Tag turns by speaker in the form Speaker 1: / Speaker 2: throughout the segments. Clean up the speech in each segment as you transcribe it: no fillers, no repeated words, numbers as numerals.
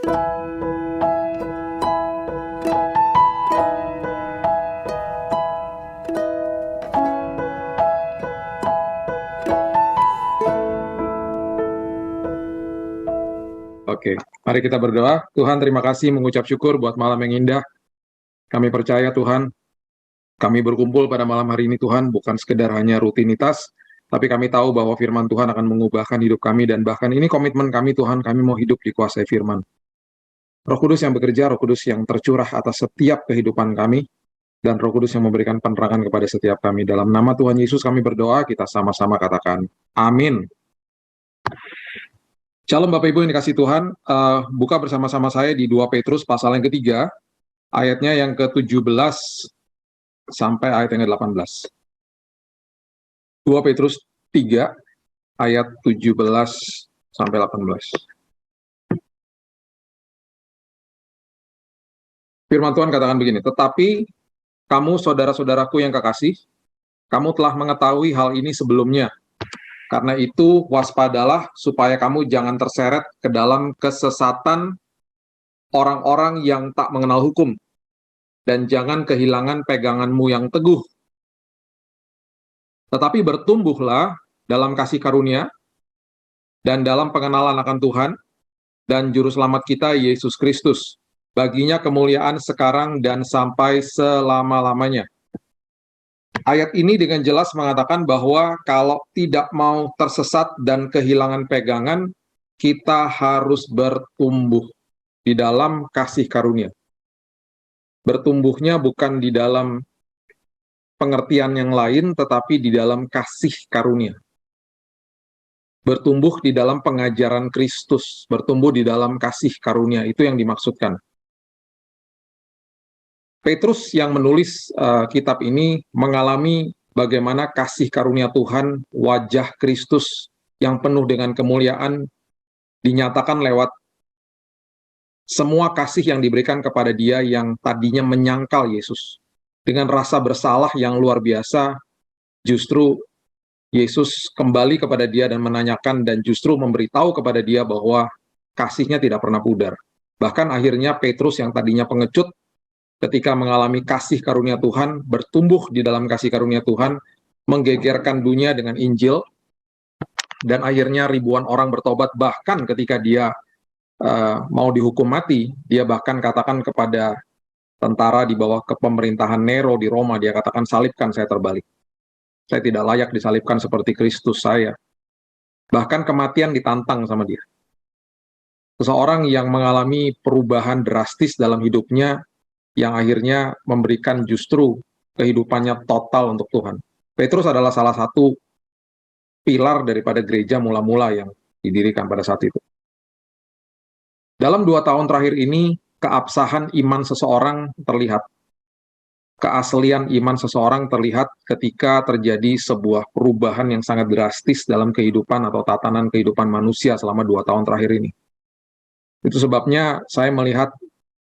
Speaker 1: Oke, mari kita berdoa. Tuhan, terima kasih mengucap syukur buat malam yang indah. Kami percaya Tuhan, kami berkumpul pada malam hari ini Tuhan, bukan sekedar hanya rutinitas, tapi kami tahu bahwa firman Tuhan akan mengubahkan hidup kami, dan bahkan ini komitmen kami Tuhan, kami mau hidup dikuasai firman. Roh Kudus yang bekerja, Roh Kudus yang tercurah atas setiap kehidupan kami, dan Roh Kudus yang memberikan penerangan kepada setiap kami. Dalam nama Tuhan Yesus kami berdoa, kita sama-sama katakan, amin. Shalom Bapak Ibu yang dikasih Tuhan, buka bersama-sama saya di 2 Petrus pasal yang ketiga, ayatnya yang ke-17 sampai ayat yang ke-18. 2 Petrus 3, ayat 17 sampai 18. Firman Tuhan katakan begini, tetapi kamu saudara-saudaraku yang kekasih, kamu telah mengetahui hal ini sebelumnya. Karena itu, waspadalah supaya kamu jangan terseret ke dalam kesesatan orang-orang yang tak mengenal hukum, dan jangan kehilangan peganganmu yang teguh. Tetapi bertumbuhlah dalam kasih karunia, dan dalam pengenalan akan Tuhan, dan Juru Selamat kita, Yesus Kristus. Baginya kemuliaan sekarang dan sampai selama-lamanya. Ayat ini dengan jelas mengatakan bahwa kalau tidak mau tersesat dan kehilangan pegangan, kita harus bertumbuh di dalam kasih karunia. Bertumbuhnya bukan di dalam pengertian yang lain, tetapi di dalam kasih karunia. Bertumbuh di dalam pengajaran Kristus, bertumbuh di dalam kasih karunia, itu yang dimaksudkan. Petrus yang menulis kitab ini mengalami bagaimana kasih karunia Tuhan, wajah Kristus yang penuh dengan kemuliaan, dinyatakan lewat semua kasih yang diberikan kepada dia yang tadinya menyangkal Yesus. Dengan rasa bersalah yang luar biasa, justru Yesus kembali kepada dia dan menanyakan dan justru memberitahu kepada dia bahwa kasihnya tidak pernah pudar. Bahkan akhirnya Petrus yang tadinya pengecut, ketika mengalami kasih karunia Tuhan, bertumbuh di dalam kasih karunia Tuhan, menggegerkan dunia dengan Injil, dan akhirnya ribuan orang bertobat. Bahkan ketika dia mau dihukum mati, dia bahkan katakan kepada tentara di bawah kepemerintahan Nero di Roma, dia katakan, salibkan saya terbalik. Saya tidak layak disalibkan seperti Kristus saya. Bahkan kematian ditantang sama dia. Seseorang yang mengalami perubahan drastis dalam hidupnya, yang akhirnya memberikan justru kehidupannya total untuk Tuhan. Petrus adalah salah satu pilar daripada gereja mula-mula yang didirikan pada saat itu. Dalam 2 tahun terakhir ini, keabsahan iman seseorang terlihat. Keaslian iman seseorang terlihat ketika terjadi sebuah perubahan yang sangat drastis dalam kehidupan atau tatanan kehidupan manusia selama 2 tahun terakhir ini. Itu sebabnya saya melihat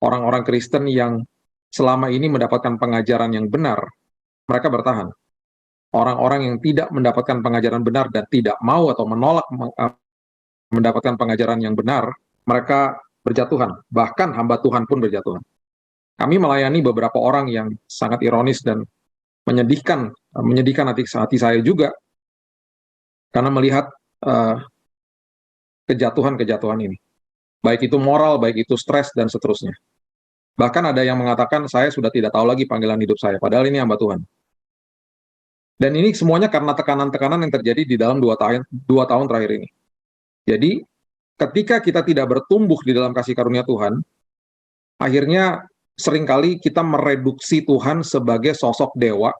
Speaker 1: orang-orang Kristen yang selama ini mendapatkan pengajaran yang benar, mereka bertahan. Orang-orang yang tidak mendapatkan pengajaran benar dan tidak mau atau menolak mendapatkan pengajaran yang benar, mereka berjatuhan. Bahkan hamba Tuhan pun berjatuhan. Kami melayani beberapa orang yang sangat ironis dan menyedihkan hati saya juga, karena melihat kejatuhan-kejatuhan ini. Baik itu moral, baik itu stres, dan seterusnya. Bahkan ada yang mengatakan, saya sudah tidak tahu lagi panggilan hidup saya, padahal ini hamba Tuhan. Dan ini semuanya karena tekanan-tekanan yang terjadi di dalam 2 tahun terakhir ini. Jadi, ketika kita tidak bertumbuh di dalam kasih karunia Tuhan, akhirnya seringkali kita mereduksi Tuhan sebagai sosok dewa,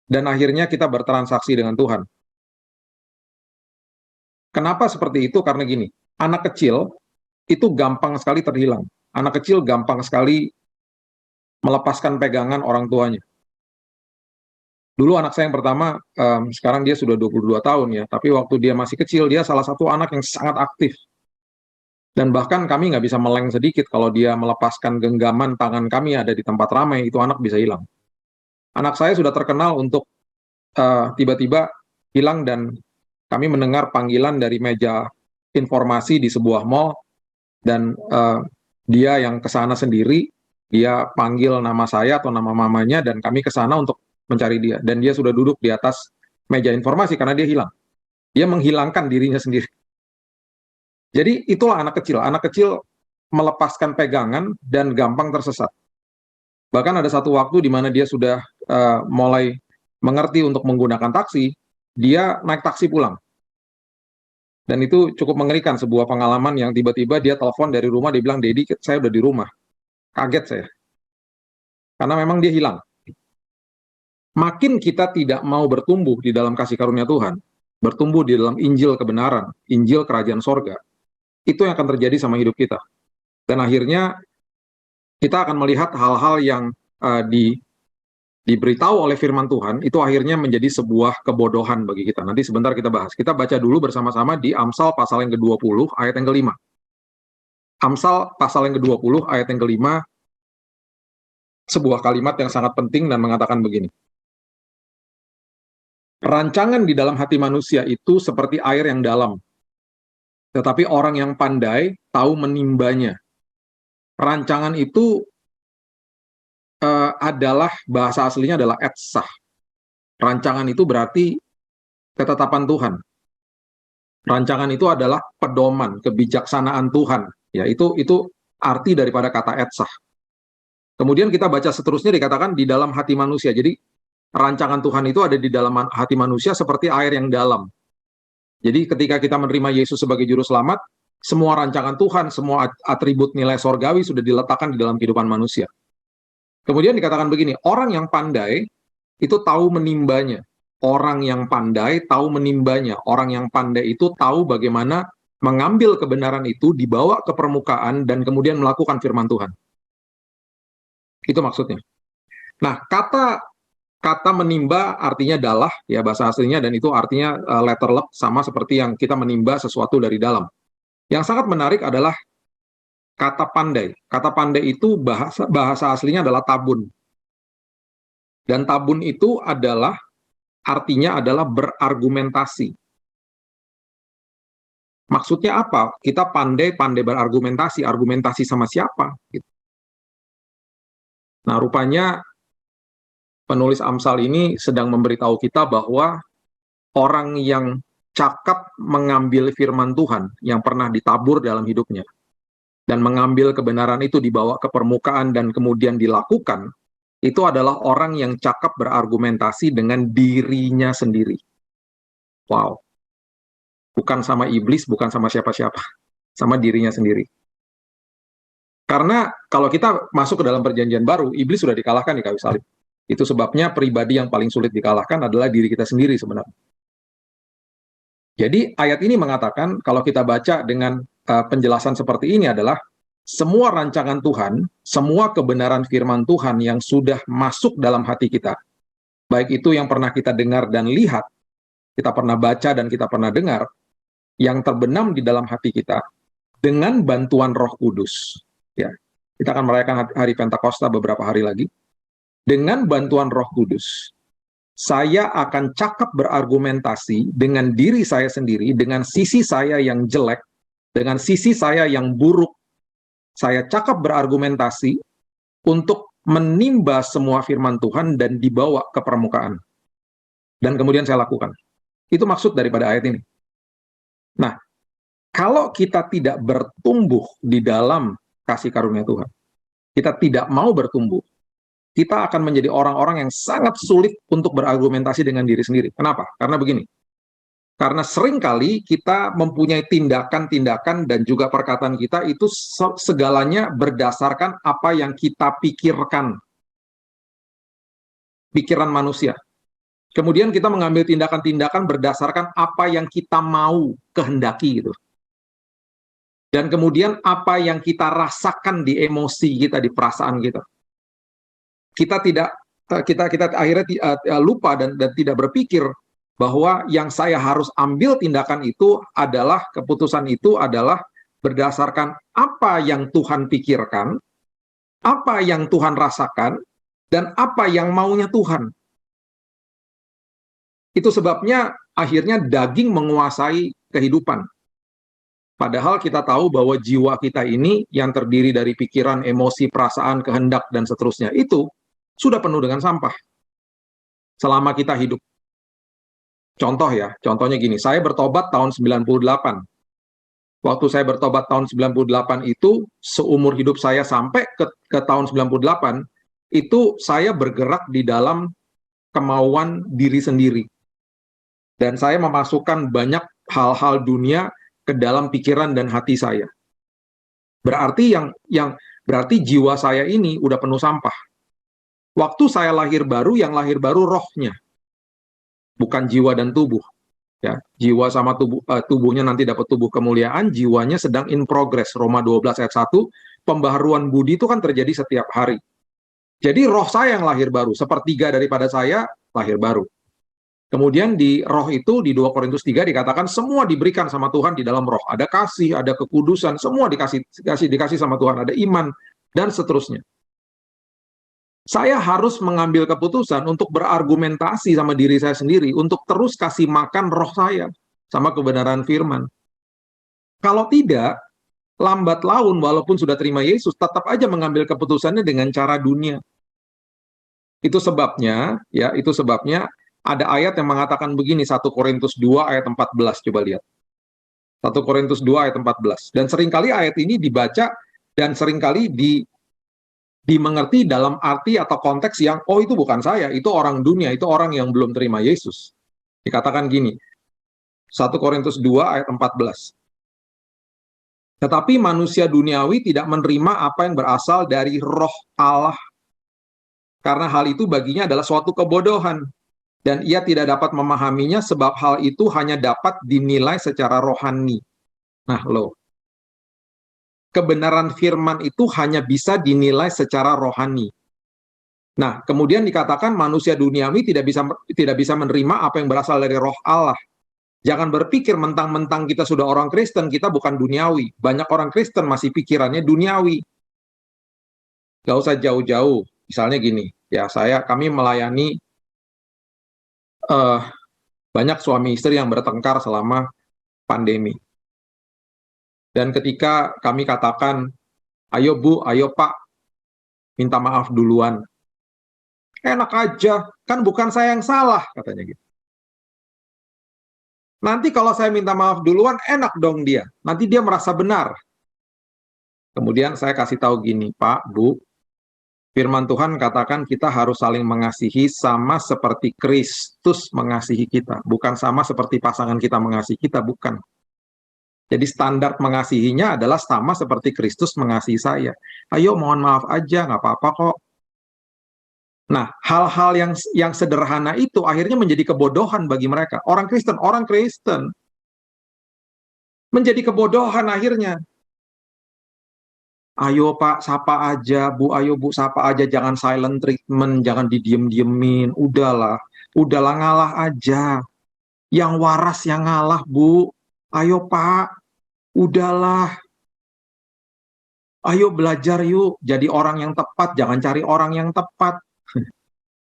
Speaker 1: dan akhirnya kita bertransaksi dengan Tuhan. Kenapa seperti itu? Karena gini, anak kecil itu gampang sekali terhilang. Anak kecil gampang sekali melepaskan pegangan orang tuanya. Dulu anak saya yang pertama, sekarang dia sudah 22 tahun ya, tapi waktu dia masih kecil, dia salah satu anak yang sangat aktif. Dan bahkan kami nggak bisa meleng sedikit, kalau dia melepaskan genggaman tangan kami ada di tempat ramai, itu anak bisa hilang. Anak saya sudah terkenal untuk tiba-tiba hilang, dan kami mendengar panggilan dari meja informasi di sebuah mall, dan dia yang ke sana sendiri, dia panggil nama saya atau nama mamanya, dan kami ke sana untuk mencari dia. Dan dia sudah duduk di atas meja informasi karena dia hilang. Dia menghilangkan dirinya sendiri. Jadi itulah anak kecil. Anak kecil melepaskan pegangan dan gampang tersesat. Bahkan ada satu waktu di mana dia sudah mulai mengerti untuk menggunakan taksi, dia naik taksi pulang. Dan itu cukup mengerikan, sebuah pengalaman yang tiba-tiba dia telepon dari rumah, dia bilang, "Dedi, saya udah di rumah." Kaget saya, karena memang dia hilang. Makin kita tidak mau bertumbuh di dalam kasih karunia Tuhan, bertumbuh di dalam Injil kebenaran, Injil kerajaan sorga, itu yang akan terjadi sama hidup kita. Dan akhirnya kita akan melihat hal-hal yang diberitahu oleh firman Tuhan, itu akhirnya menjadi sebuah kebodohan bagi kita. Nanti sebentar kita bahas. Kita baca dulu bersama-sama di Amsal pasal yang ke-20, ayat yang ke-5. Amsal pasal yang ke-20, ayat yang ke-5, sebuah kalimat yang sangat penting dan mengatakan begini. Rancangan di dalam hati manusia itu seperti air yang dalam, tetapi orang yang pandai tahu menimbanya. Rancangan itu adalah, bahasa aslinya adalah etsah. Rancangan itu berarti ketetapan Tuhan. Rancangan itu adalah pedoman, kebijaksanaan Tuhan. Ya, itu arti daripada kata etsah. Kemudian kita baca seterusnya dikatakan di dalam hati manusia. Jadi rancangan Tuhan itu ada di dalam hati manusia seperti air yang dalam. Jadi ketika kita menerima Yesus sebagai juru selamat, semua rancangan Tuhan, semua atribut nilai sorgawi sudah diletakkan di dalam kehidupan manusia. Kemudian dikatakan begini, orang yang pandai itu tahu menimbanya. Orang yang pandai tahu menimbanya. Orang yang pandai itu tahu bagaimana mengambil kebenaran itu, dibawa ke permukaan, dan kemudian melakukan firman Tuhan. Itu maksudnya. Nah, kata menimba artinya dalah, ya bahasa aslinya, dan itu artinya letterlek, sama seperti yang kita menimba sesuatu dari dalam. Yang sangat menarik adalah kata pandai. Kata pandai itu bahasa aslinya adalah tabun. Dan tabun itu artinya adalah berargumentasi. Maksudnya apa? Kita pandai berargumentasi. Argumentasi sama siapa? Nah, rupanya penulis Amsal ini sedang memberitahu kita bahwa orang yang cakap mengambil firman Tuhan yang pernah ditabur dalam hidupnya dan mengambil kebenaran itu dibawa ke permukaan dan kemudian dilakukan, itu adalah orang yang cakap berargumentasi dengan dirinya sendiri. Wow. Bukan sama iblis, bukan sama siapa-siapa, sama dirinya sendiri. Karena kalau kita masuk ke dalam perjanjian baru, iblis sudah dikalahkan di kayu salib. Itu sebabnya pribadi yang paling sulit dikalahkan adalah diri kita sendiri sebenarnya. Jadi ayat ini mengatakan, kalau kita baca dengan penjelasan seperti ini adalah, semua rancangan Tuhan, semua kebenaran firman Tuhan yang sudah masuk dalam hati kita, baik itu yang pernah kita dengar dan lihat, kita pernah baca dan kita pernah dengar, yang terbenam di dalam hati kita, dengan bantuan Roh Kudus. Ya, kita akan merayakan hari Pentakosta beberapa hari lagi. Dengan bantuan Roh Kudus, saya akan cakap berargumentasi dengan diri saya sendiri, dengan sisi saya yang jelek, dengan sisi saya yang buruk. Saya cakap berargumentasi untuk menimba semua firman Tuhan dan dibawa ke permukaan. Dan kemudian saya lakukan. Itu maksud daripada ayat ini. Nah, kalau kita tidak bertumbuh di dalam kasih karunia Tuhan, kita tidak mau bertumbuh, kita akan menjadi orang-orang yang sangat sulit untuk berargumentasi dengan diri sendiri. Kenapa? Karena begini. Karena seringkali kita mempunyai tindakan-tindakan dan juga perkataan kita itu segalanya berdasarkan apa yang kita pikirkan. Pikiran manusia. Kemudian kita mengambil tindakan-tindakan berdasarkan apa yang kita mau kehendaki gitu. Dan kemudian apa yang kita rasakan di emosi kita, di perasaan kita. Kita akhirnya lupa dan tidak berpikir bahwa yang saya harus ambil tindakan itu adalah, keputusan itu adalah berdasarkan apa yang Tuhan pikirkan, apa yang Tuhan rasakan, dan apa yang maunya Tuhan. Itu sebabnya akhirnya daging menguasai kehidupan. Padahal kita tahu bahwa jiwa kita ini yang terdiri dari pikiran, emosi, perasaan, kehendak, dan seterusnya itu sudah penuh dengan sampah selama kita hidup. Contoh ya, contohnya gini, saya bertobat tahun 98. Waktu saya bertobat tahun 98 itu, seumur hidup saya sampai ke tahun 98, itu saya bergerak di dalam kemauan diri sendiri. Dan saya memasukkan banyak hal-hal dunia ke dalam pikiran dan hati saya. Berarti berarti jiwa saya ini udah penuh sampah. Waktu saya lahir baru, yang lahir baru rohnya, bukan jiwa dan tubuh. Ya, jiwa sama tubuhnya nanti dapat tubuh kemuliaan, jiwanya sedang in progress. Roma 12 ayat 1, pembaharuan budi itu kan terjadi setiap hari. Jadi roh saya yang lahir baru, sepertiga daripada saya lahir baru. Kemudian di roh itu, di 2 Korintus 3 dikatakan semua diberikan sama Tuhan di dalam roh. Ada kasih, ada kekudusan, semua dikasih sama Tuhan, ada iman, dan seterusnya. Saya harus mengambil keputusan untuk berargumentasi sama diri saya sendiri, untuk terus kasih makan roh saya sama kebenaran firman. Kalau tidak, lambat laun walaupun sudah terima Yesus, tetap aja mengambil keputusannya dengan cara dunia. Itu sebabnya ada ayat yang mengatakan begini, 1 Korintus 2 ayat 14, coba lihat. 1 Korintus 2 ayat 14. Dan seringkali ayat ini dibaca dan seringkali dimengerti dalam arti atau konteks yang, oh itu bukan saya, itu orang dunia, itu orang yang belum terima Yesus. Dikatakan gini, 1 Korintus 2 ayat 14. Tetapi manusia duniawi tidak menerima apa yang berasal dari roh Allah, karena hal itu baginya adalah suatu kebodohan, dan ia tidak dapat memahaminya sebab hal itu hanya dapat dinilai secara rohani. Nah, kebenaran firman itu hanya bisa dinilai secara rohani. Nah, kemudian dikatakan manusia duniawi tidak bisa menerima apa yang berasal dari roh Allah. Jangan berpikir mentang-mentang kita sudah orang Kristen, kita bukan duniawi. Banyak orang Kristen masih pikirannya duniawi. Gak usah jauh-jauh. Misalnya gini, ya kami melayani banyak suami istri yang bertengkar selama pandemi. Dan ketika kami katakan, ayo Bu, ayo Pak, minta maaf duluan. Enak aja, kan bukan saya yang salah, katanya gitu. Nanti kalau saya minta maaf duluan, enak dong dia. Nanti dia merasa benar. Kemudian saya kasih tahu gini, Pak, Bu, firman Tuhan katakan kita harus saling mengasihi sama seperti Kristus mengasihi kita. Bukan sama seperti pasangan kita mengasihi kita, bukan. Jadi standar mengasihinya adalah sama seperti Kristus mengasihi saya. Ayo mohon maaf aja, nggak apa-apa kok. Nah, hal-hal yang sederhana itu akhirnya menjadi kebodohan bagi mereka. Orang Kristen menjadi kebodohan akhirnya. Ayo Pak, sapa aja, Bu, ayo Bu, sapa aja, jangan silent treatment, jangan didiem-diemin, udahlah ngalah aja. Yang waras yang ngalah, Bu. Ayo Pak, udahlah. Ayo belajar yuk, jadi orang yang tepat, jangan cari orang yang tepat.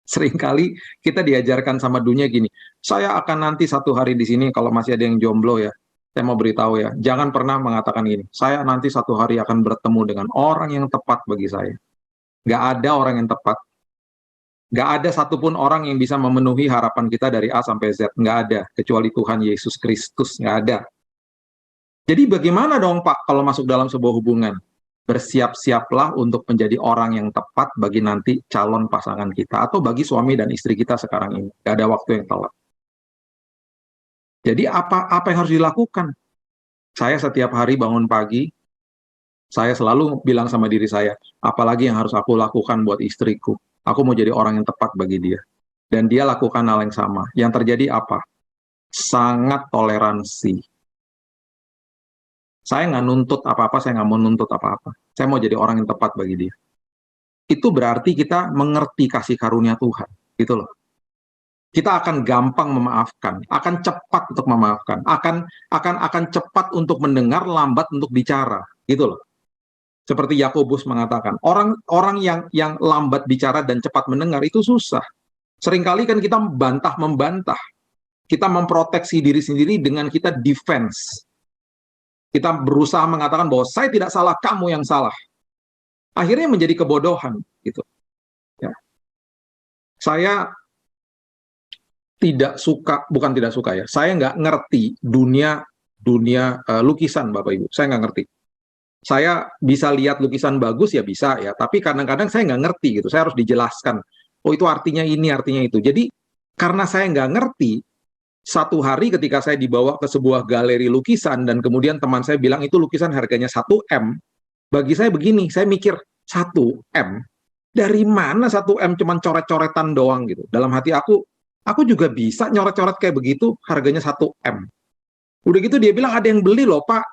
Speaker 1: Seringkali kita diajarkan sama dunia gini, saya akan nanti satu hari di sini, kalau masih ada yang jomblo ya, saya mau beritahu ya, jangan pernah mengatakan gini, saya nanti satu hari akan bertemu dengan orang yang tepat bagi saya. Gak ada orang yang tepat. Gak ada satupun orang yang bisa memenuhi harapan kita dari A sampai Z. Gak ada, kecuali Tuhan Yesus Kristus, gak ada. Jadi bagaimana dong Pak kalau masuk dalam sebuah hubungan? Bersiap-siaplah untuk menjadi orang yang tepat bagi nanti calon pasangan kita atau bagi suami dan istri kita sekarang ini. Gak ada waktu yang telat. Jadi apa yang harus dilakukan? Saya setiap hari bangun pagi, saya selalu bilang sama diri saya, apalagi yang harus aku lakukan buat istriku? Aku mau jadi orang yang tepat bagi dia. Dan dia lakukan hal yang sama. Yang terjadi apa? Sangat toleransi. Saya nggak nuntut apa-apa, saya nggak mau nuntut apa-apa. Saya mau jadi orang yang tepat bagi dia. Itu berarti kita mengerti kasih karunia Tuhan, gitu loh. Kita akan gampang memaafkan, akan cepat untuk memaafkan, akan cepat untuk mendengar, lambat untuk bicara, gitu loh. Seperti Yakobus mengatakan, orang yang lambat bicara dan cepat mendengar itu susah. Seringkali kan kita membantah, kita memproteksi diri sendiri dengan kita defense. Kita berusaha mengatakan bahwa saya tidak salah, kamu yang salah. Akhirnya menjadi kebodohan gitu. Ya. Saya tidak suka, bukan tidak suka ya, saya nggak ngerti dunia lukisan, Bapak Ibu. Saya nggak ngerti. Saya bisa lihat lukisan bagus ya bisa ya, tapi kadang-kadang saya nggak ngerti gitu. Saya harus dijelaskan. Oh itu artinya ini, artinya itu. Jadi karena saya nggak ngerti, satu hari ketika saya dibawa ke sebuah galeri lukisan dan kemudian teman saya bilang itu lukisan harganya 1 M, bagi saya begini, saya mikir 1 M, dari mana 1 M cuman coret-coretan doang gitu. Dalam hati aku juga bisa nyoret-coret kayak begitu, harganya 1 M. Udah gitu dia bilang ada yang beli loh Pak.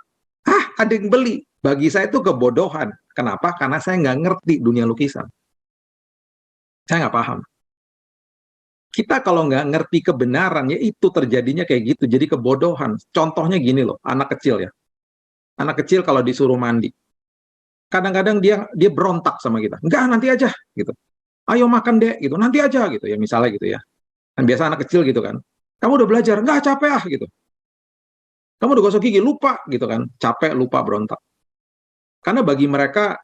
Speaker 1: Hah, ada yang beli? Bagi saya itu kebodohan. Kenapa? Karena saya nggak ngerti dunia lukisan. Saya nggak paham. Kita kalau nggak ngerti kebenaran, ya itu terjadinya kayak gitu. Jadi kebodohan. Contohnya gini loh, anak kecil ya. Anak kecil kalau disuruh mandi, kadang-kadang dia berontak sama kita. Enggak, nanti aja gitu. Ayo makan dek gitu, nanti aja gitu ya, misalnya gitu ya. Kan biasa anak kecil gitu kan. Kamu udah belajar? Enggak, capek ah gitu. Kamu udah gosok gigi? Lupa gitu kan. Capek, lupa, berontak. Karena bagi mereka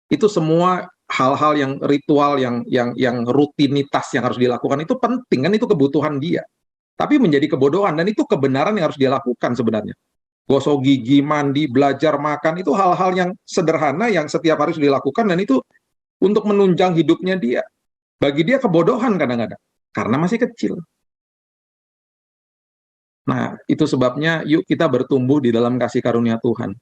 Speaker 1: itu semua hal-hal yang ritual, yang rutinitas yang harus dilakukan itu penting kan, itu kebutuhan dia. Tapi menjadi kebodohan, dan itu kebenaran yang harus dia lakukan sebenarnya. Gosok gigi, mandi, belajar, makan, itu hal-hal yang sederhana yang setiap hari harus dilakukan, dan itu untuk menunjang hidupnya dia. Bagi dia kebodohan kadang-kadang, karena masih kecil. Nah, itu sebabnya yuk kita bertumbuh di dalam kasih karunia Tuhan,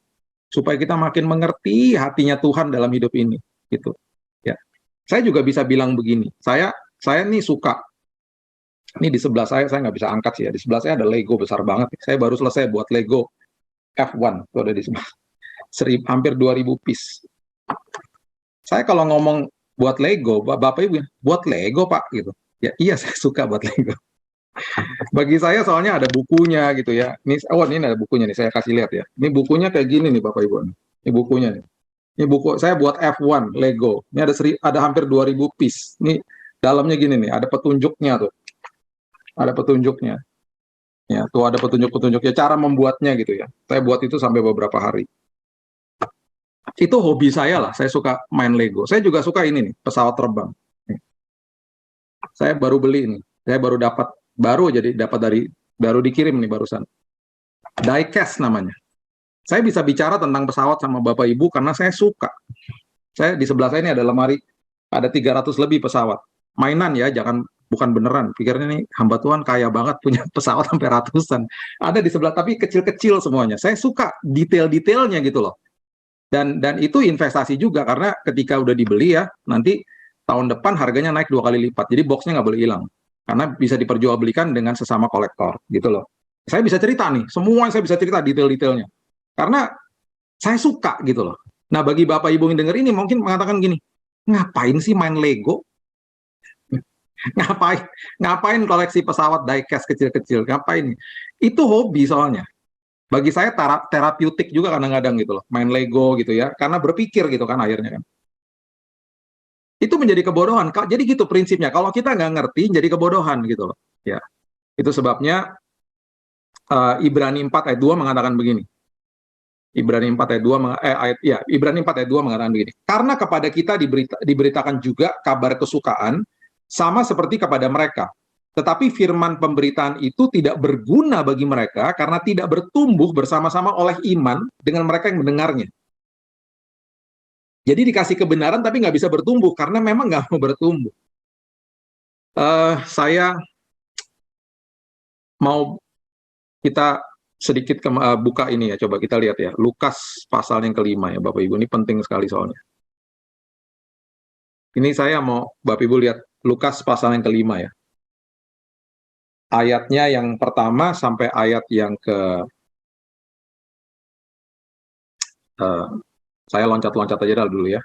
Speaker 1: supaya kita makin mengerti hatinya Tuhan dalam hidup ini. Gitu. Ya. Saya juga bisa bilang begini, saya nih suka, ini di sebelah saya nggak bisa angkat sih ya, di sebelah saya ada Lego besar banget. Saya baru selesai buat Lego F1, itu ada di sebelah. Hampir 2000 piece. Saya kalau ngomong buat Lego, Bapak Ibu, buat Lego Pak, gitu. Ya iya, saya suka buat Lego. Bagi saya soalnya ada bukunya gitu ya. Ini ada bukunya nih, saya kasih lihat ya. Ini bukunya kayak gini nih Bapak Ibu. Ini bukunya nih. Ini buku saya buat F1 Lego. Ini ada hampir 2000 piece. Ini dalamnya gini nih, ada petunjuknya tuh. Ada petunjuknya. Ya, tuh ada petunjuk-petunjuknya, cara membuatnya gitu ya. Saya buat itu sampai beberapa hari. Itu hobi saya lah, saya suka main Lego. Saya juga suka ini nih, pesawat terbang. Saya baru beli ini. Saya baru baru dikirim nih barusan. Diecast namanya. Saya bisa bicara tentang pesawat sama Bapak Ibu karena saya suka. Saya di sebelah saya ini ada lemari, ada 300 lebih pesawat. Mainan ya, bukan beneran. Pikirnya nih hamba Tuhan kaya banget punya pesawat sampai ratusan. Ada di sebelah, tapi kecil-kecil semuanya. Saya suka detail-detailnya gitu loh. Dan itu investasi juga, karena ketika udah dibeli ya, nanti tahun depan harganya naik 2 kali lipat. Jadi boxnya nggak boleh hilang. Karena bisa diperjualbelikan dengan sesama kolektor gitu loh. Saya bisa cerita nih, semua saya bisa cerita detail-detailnya. Karena saya suka gitu loh. Nah, bagi Bapak Ibu yang denger ini mungkin mengatakan gini, ngapain sih main Lego? ngapain koleksi pesawat diecast kecil-kecil? Ngapain? Itu hobi soalnya. Bagi saya terapeutik juga kadang-kadang gitu loh, main Lego gitu ya, karena berpikir gitu kan akhirnya kan. Itu menjadi kebodohan. Jadi gitu prinsipnya. Kalau kita nggak ngerti, jadi kebodohan gitu loh. Ya, itu sebabnya Ibrani 4 ayat 2 mengatakan begini. Ibrani 4 ayat 2 Ibrani 4 ayat 2 mengatakan begini. Karena kepada kita diberitakan juga kabar kesukaan sama seperti kepada mereka. Tetapi firman pemberitaan itu tidak berguna bagi mereka karena tidak bertumbuh bersama-sama oleh iman dengan mereka yang mendengarnya. Jadi dikasih kebenaran tapi nggak bisa bertumbuh karena memang nggak mau bertumbuh. Saya mau kita sedikit buka ini ya, coba kita lihat ya, Lukas pasal yang kelima ya Bapak Ibu, ini penting sekali soalnya. Ini saya mau Bapak Ibu lihat Lukas pasal yang kelima ya. Ayatnya yang pertama sampai ayat yang saya loncat-loncat aja dulu ya.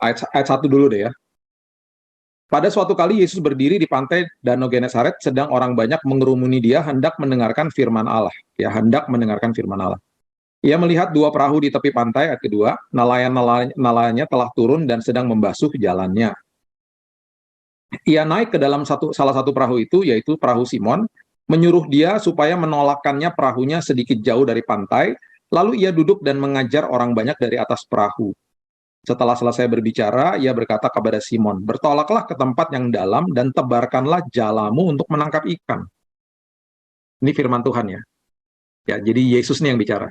Speaker 1: Ayat 1 dulu deh ya. Pada suatu kali Yesus berdiri di pantai Danau Genesaret, sedang orang banyak mengerumuni dia hendak mendengarkan firman Allah. Ya, hendak mendengarkan firman Allah. Ia melihat 2 perahu di tepi pantai, ayat kedua, nelayannya telah turun dan sedang membasuh jalannya. Ia naik ke dalam salah satu perahu itu, yaitu perahu Simon, menyuruh dia supaya menolakkannya perahunya sedikit jauh dari pantai, lalu ia duduk dan mengajar orang banyak dari atas perahu. Setelah selesai berbicara, ia berkata kepada Simon, "Bertolaklah ke tempat yang dalam dan tebarkanlah jalamu untuk menangkap ikan." Ini firman Tuhan ya. Ya, jadi Yesus nih yang bicara.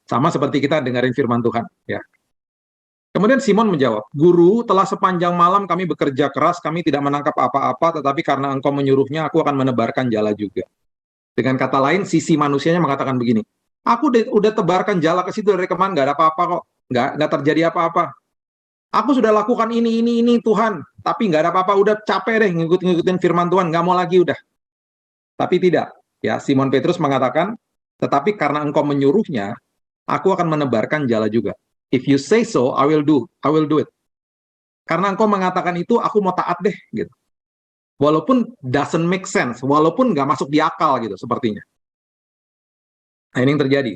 Speaker 1: Sama seperti kita dengerin firman Tuhan, ya. Kemudian Simon menjawab, "Guru, telah sepanjang malam kami bekerja keras, kami tidak menangkap apa-apa, tetapi karena engkau menyuruhnya, aku akan menebarkan jala juga." Dengan kata lain, sisi manusianya mengatakan begini, "Aku udah tebarkan jala ke situ dari kemarin, nggak ada apa-apa kok, nggak terjadi apa-apa. Aku sudah lakukan ini, Tuhan, tapi nggak ada apa-apa, udah capek deh ngikutin firman Tuhan, nggak mau lagi udah." Tapi tidak, ya Simon Petrus mengatakan, "Tetapi karena engkau menyuruhnya, aku akan menebarkan jala juga. If you say so, I will do it." Karena engkau mengatakan itu, aku mau taat deh, gitu. Walaupun doesn't make sense, walaupun nggak masuk di akal gitu sepertinya. Nah, ini yang terjadi.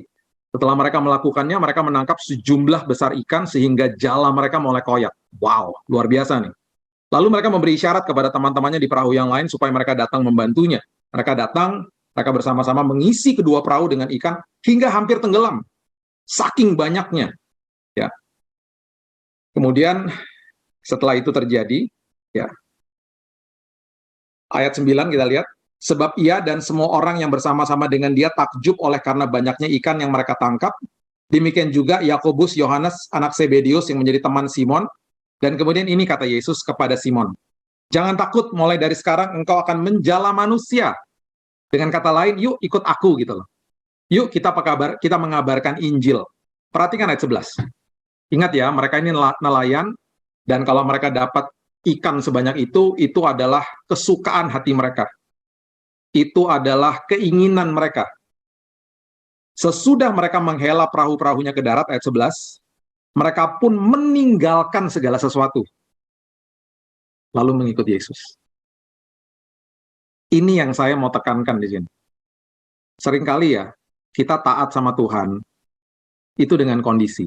Speaker 1: Setelah mereka melakukannya, mereka menangkap sejumlah besar ikan sehingga jala mereka mulai koyak. Wow, luar biasa nih. Lalu mereka memberi isyarat kepada teman-temannya di perahu yang lain supaya mereka datang membantunya. Mereka datang, mereka bersama-sama mengisi kedua perahu dengan ikan hingga hampir tenggelam. Saking banyaknya. Ya. Kemudian setelah itu terjadi, ya. Ayat 9 kita lihat, sebab ia dan semua orang yang bersama-sama dengan dia takjub oleh karena banyaknya ikan yang mereka tangkap. Demikian juga Yakobus, Yohanes, anak Zebedius yang menjadi teman Simon. Dan kemudian ini kata Yesus kepada Simon, "Jangan takut, mulai dari sekarang engkau akan menjala manusia." Dengan kata lain, yuk ikut aku gitu loh. Yuk kita mengabarkan Injil. Perhatikan ayat 11. Ingat ya, mereka ini nelayan, dan kalau mereka dapat ikan sebanyak itu adalah kesukaan hati mereka. Itu adalah keinginan mereka. Sesudah mereka menghela perahu-perahunya ke darat, ayat 11, mereka pun meninggalkan segala sesuatu, lalu mengikut Yesus. Ini yang saya mau tekankan di sini. Seringkali ya, kita taat sama Tuhan, itu dengan kondisi.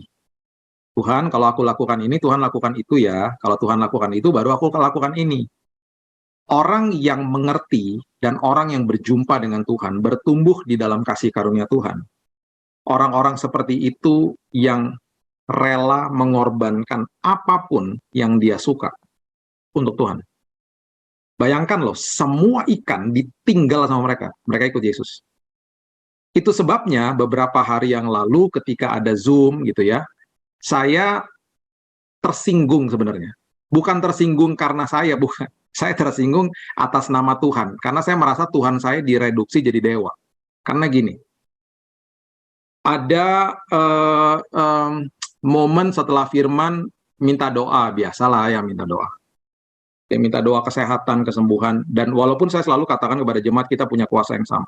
Speaker 1: Tuhan, kalau aku lakukan ini, Tuhan lakukan itu ya. Kalau Tuhan lakukan itu, baru aku lakukan ini. Orang yang mengerti dan orang yang berjumpa dengan Tuhan, bertumbuh di dalam kasih karunia Tuhan. Orang-orang seperti itu yang rela mengorbankan apapun yang dia suka untuk Tuhan. Bayangkan loh, semua ikan ditinggal sama mereka. Mereka ikut Yesus. Itu sebabnya beberapa hari yang lalu ketika ada Zoom gitu ya, saya tersinggung sebenarnya. Bukan tersinggung karena saya, bukan. Saya tersinggung atas nama Tuhan. Karena saya merasa Tuhan saya direduksi jadi dewa. Karena gini, ada momen setelah firman minta doa, biasalah ya minta doa. Ya, minta doa kesehatan, kesembuhan, dan walaupun saya selalu katakan kepada jemaat kita punya kuasa yang sama.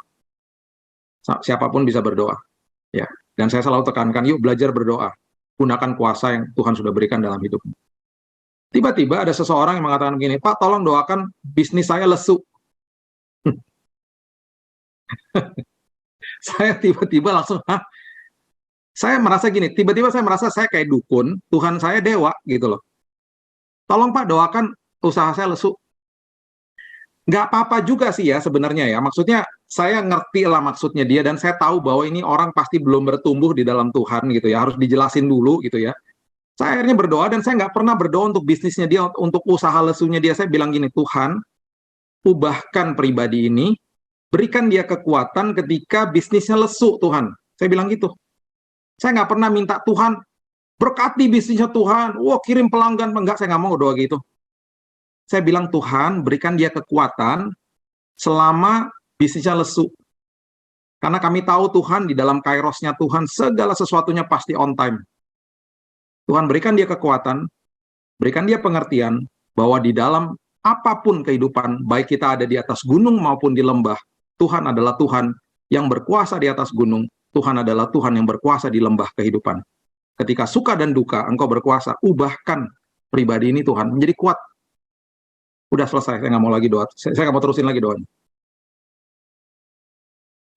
Speaker 1: Siapapun bisa berdoa. Ya, dan saya selalu tekankan, yuk belajar berdoa. Gunakan kuasa yang Tuhan sudah berikan dalam hidupmu. Tiba-tiba ada seseorang yang mengatakan begini, "Pak, tolong doakan bisnis saya lesu." Saya tiba-tiba langsung, hah? Saya merasa gini, tiba-tiba saya merasa saya kayak dukun, Tuhan saya dewa gitu loh. "Tolong Pak, doakan usaha saya lesu." Nggak apa-apa juga sih ya sebenarnya ya. Maksudnya saya ngerti lah maksudnya dia, dan saya tahu bahwa ini orang pasti belum bertumbuh di dalam Tuhan gitu ya. Harus dijelasin dulu gitu ya. Saya akhirnya berdoa, dan saya nggak pernah berdoa untuk bisnisnya dia, untuk usaha lesunya dia. Saya bilang gini, "Tuhan, ubahkan pribadi ini, berikan dia kekuatan ketika bisnisnya lesu Tuhan." Saya bilang gitu. Saya nggak pernah minta, "Tuhan, berkati bisnisnya Tuhan, wah kirim pelanggan." Enggak, saya nggak mau doa gitu. Saya bilang, "Tuhan, berikan dia kekuatan selama bisnisnya lesu." Karena kami tahu Tuhan, di dalam kairosnya Tuhan, segala sesuatunya pasti on time. Tuhan, berikan dia kekuatan, berikan dia pengertian, bahwa di dalam apapun kehidupan, baik kita ada di atas gunung maupun di lembah, Tuhan adalah Tuhan yang berkuasa di atas gunung, Tuhan adalah Tuhan yang berkuasa di lembah kehidupan. Ketika suka dan duka, Engkau berkuasa, ubahkan pribadi ini Tuhan, menjadi kuat. Udah selesai, saya nggak mau lagi doa, saya nggak mau terusin lagi doanya.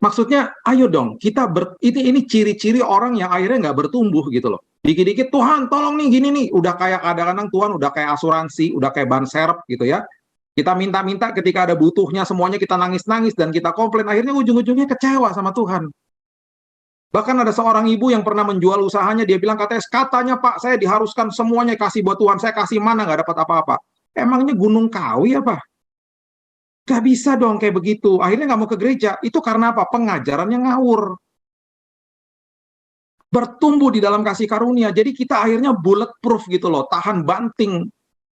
Speaker 1: Maksudnya, ayo dong, ini ciri-ciri orang yang akhirnya nggak bertumbuh gitu loh. Dikit-dikit, "Tuhan, tolong nih, gini nih." Udah kayak kadang-kadang Tuhan udah kayak asuransi, udah kayak ban serep gitu ya. Kita minta-minta ketika ada butuhnya, semuanya kita nangis-nangis dan kita komplain, akhirnya ujung-ujungnya kecewa sama Tuhan. Bahkan ada seorang ibu yang pernah menjual usahanya, dia bilang katanya Pak, saya diharuskan semuanya kasih buat Tuhan, saya kasih mana nggak dapat apa-apa. Emangnya Gunung Kawi apa? Gak bisa dong kayak begitu. Akhirnya nggak mau ke gereja. Itu karena apa? Pengajarannya ngawur. Bertumbuh di dalam kasih karunia. Jadi kita akhirnya bulletproof gitu loh, tahan banting.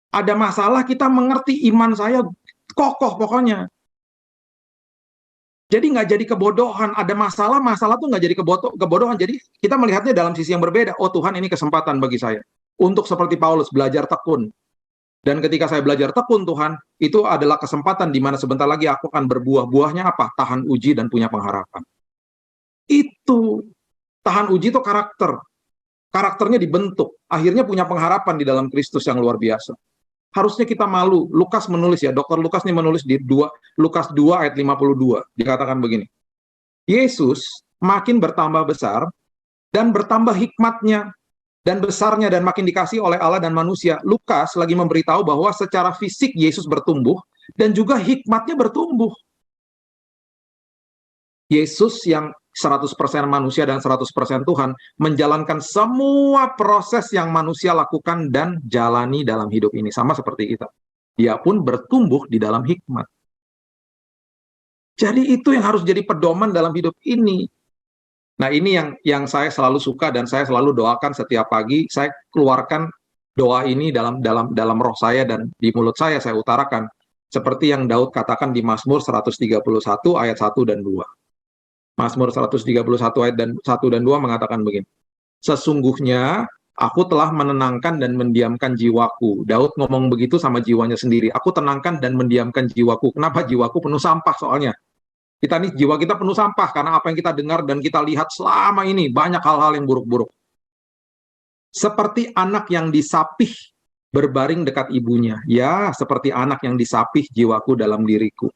Speaker 1: Ada masalah, kita mengerti iman saya kokoh pokoknya. Jadi nggak jadi kebodohan. Ada masalah, masalah tuh nggak jadi kebodohan. Jadi kita melihatnya dalam sisi yang berbeda. Oh Tuhan, ini kesempatan bagi saya. Untuk seperti Paulus, belajar tekun. Dan ketika saya belajar tekun Tuhan, itu adalah kesempatan di mana sebentar lagi aku akan berbuah. Buahnya apa? Tahan uji dan punya pengharapan. Itu. Tahan uji itu karakter. Karakternya dibentuk. Akhirnya punya pengharapan di dalam Kristus yang luar biasa. Harusnya kita malu. Lukas menulis ya, Dr. Lukas ini menulis di Lukas 2 ayat 52. Dikatakan begini. Yesus makin bertambah besar dan bertambah hikmatnya dan besarnya dan makin dikasih oleh Allah dan manusia. Lukas lagi memberitahu bahwa secara fisik Yesus bertumbuh dan juga hikmatnya bertumbuh. Yesus yang 100% manusia dan 100% Tuhan menjalankan semua proses yang manusia lakukan dan jalani dalam hidup ini, sama seperti kita. Dia pun bertumbuh di dalam hikmat. Jadi itu yang harus jadi pedoman dalam hidup ini. Nah, ini yang saya selalu suka dan saya selalu doakan setiap pagi. Saya keluarkan doa ini dalam roh saya dan di mulut saya utarakan seperti yang Daud katakan di Mazmur 131 ayat 1 dan 2. Mazmur 131 ayat 1 dan 2 mengatakan begini. Sesungguhnya aku telah menenangkan dan mendiamkan jiwaku. Daud ngomong begitu sama jiwanya sendiri. Aku tenangkan dan mendiamkan jiwaku. Kenapa jiwaku penuh sampah soalnya? Jiwa kita penuh sampah karena apa yang kita dengar dan kita lihat selama ini banyak hal-hal yang buruk-buruk. Seperti anak yang disapih berbaring dekat ibunya. Ya, seperti anak yang disapih jiwaku dalam diriku.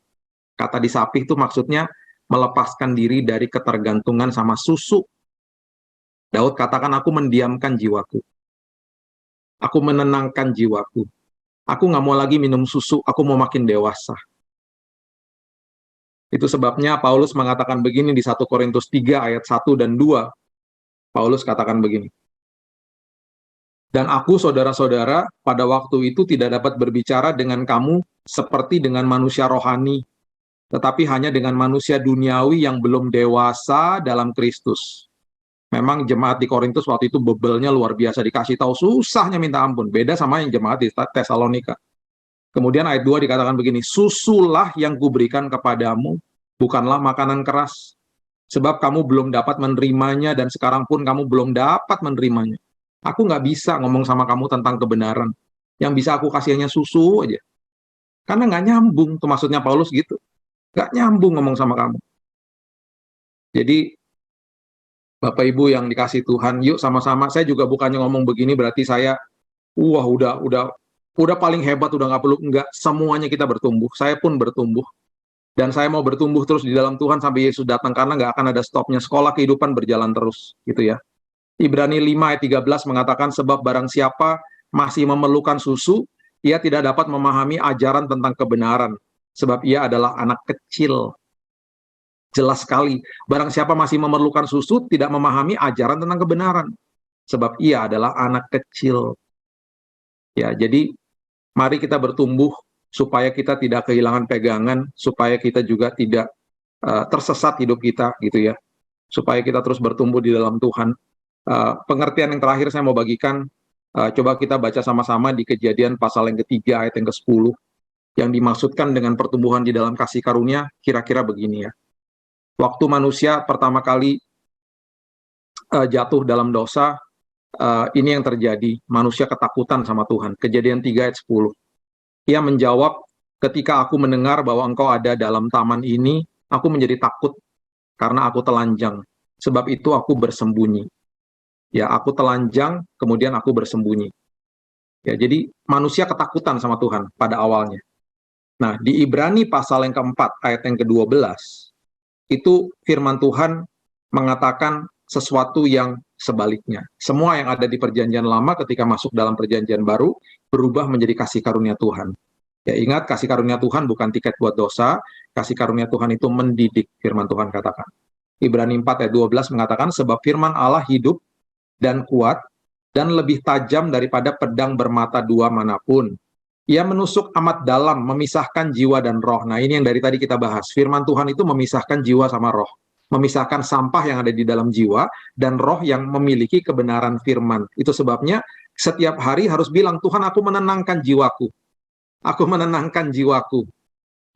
Speaker 1: Kata disapih itu maksudnya melepaskan diri dari ketergantungan sama susu. Daud katakan, aku mendiamkan jiwaku. Aku menenangkan jiwaku. Aku nggak mau lagi minum susu, aku mau makin dewasa. Itu sebabnya Paulus mengatakan begini di 1 Korintus 3 ayat 1 dan 2. Paulus katakan begini. Dan aku, saudara-saudara, pada waktu itu tidak dapat berbicara dengan kamu seperti dengan manusia rohani, tetapi hanya dengan manusia duniawi yang belum dewasa dalam Kristus. Memang jemaat di Korintus waktu itu bebelnya luar biasa, dikasih tahu susahnya minta ampun. Beda sama yang jemaat di Tesalonika. Kemudian ayat 2 dikatakan begini, susulah yang kuberikan kepadamu, bukanlah makanan keras. Sebab kamu belum dapat menerimanya dan sekarang pun kamu belum dapat menerimanya. Aku nggak bisa ngomong sama kamu tentang kebenaran. Yang bisa aku kasih hanya susu aja. Karena nggak nyambung, tuh maksudnya Paulus gitu. Nggak nyambung ngomong sama kamu. Jadi, Bapak Ibu yang dikasih Tuhan, yuk sama-sama. Saya juga bukannya ngomong begini berarti saya, udah paling hebat, udah nggak perlu. Enggak, semuanya kita bertumbuh. Saya pun bertumbuh. Dan saya mau bertumbuh terus di dalam Tuhan sampai Yesus datang, karena nggak akan ada stopnya. Sekolah kehidupan berjalan terus, gitu ya. Ibrani 5 ayat 13 mengatakan, sebab barang siapa masih memerlukan susu, ia tidak dapat memahami ajaran tentang kebenaran. Sebab ia adalah anak kecil. Jelas sekali, barang siapa masih memerlukan susu, tidak memahami ajaran tentang kebenaran. Sebab ia adalah anak kecil. Ya, jadi mari kita bertumbuh supaya kita tidak kehilangan pegangan, supaya kita juga tidak tersesat hidup kita, gitu ya. Supaya kita terus bertumbuh di dalam Tuhan. Pengertian yang terakhir saya mau bagikan, coba kita baca sama-sama di Kejadian pasal yang ketiga ayat yang ke-10. Yang dimaksudkan dengan pertumbuhan di dalam kasih karunia, kira-kira begini ya. Waktu manusia pertama kali jatuh dalam dosa, ini yang terjadi. Manusia ketakutan sama Tuhan. Kejadian 3 ayat 10. Ia menjawab, ketika aku mendengar bahwa engkau ada dalam taman ini, aku menjadi takut karena aku telanjang. Sebab itu aku bersembunyi. Ya, aku telanjang, kemudian aku bersembunyi. Ya, jadi manusia ketakutan sama Tuhan pada awalnya. Nah, di Ibrani pasal yang keempat, ayat yang ke-12, itu firman Tuhan mengatakan sesuatu yang sebaliknya. Semua yang ada di perjanjian lama ketika masuk dalam perjanjian baru, berubah menjadi kasih karunia Tuhan. Ya ingat, kasih karunia Tuhan bukan tiket buat dosa, kasih karunia Tuhan itu mendidik, firman Tuhan katakan. Ibrani 4 ayat 12 mengatakan, sebab firman Allah hidup dan kuat, dan lebih tajam daripada pedang bermata dua manapun. Ia menusuk amat dalam, memisahkan jiwa dan roh. Nah ini yang dari tadi kita bahas, firman Tuhan itu memisahkan jiwa sama roh. Memisahkan sampah yang ada di dalam jiwa, dan roh yang memiliki kebenaran firman. Itu sebabnya setiap hari harus bilang, Tuhan aku menenangkan jiwaku. Aku menenangkan jiwaku.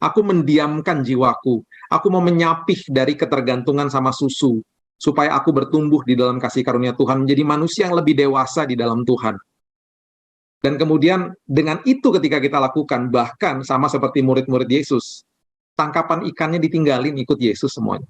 Speaker 1: Aku mendiamkan jiwaku. Aku mau menyapih dari ketergantungan sama susu. Supaya aku bertumbuh di dalam kasih karunia Tuhan. Menjadi manusia yang lebih dewasa di dalam Tuhan. Dan kemudian dengan itu ketika kita lakukan, bahkan sama seperti murid-murid Yesus. Tangkapan ikannya ditinggalin ikut Yesus semuanya.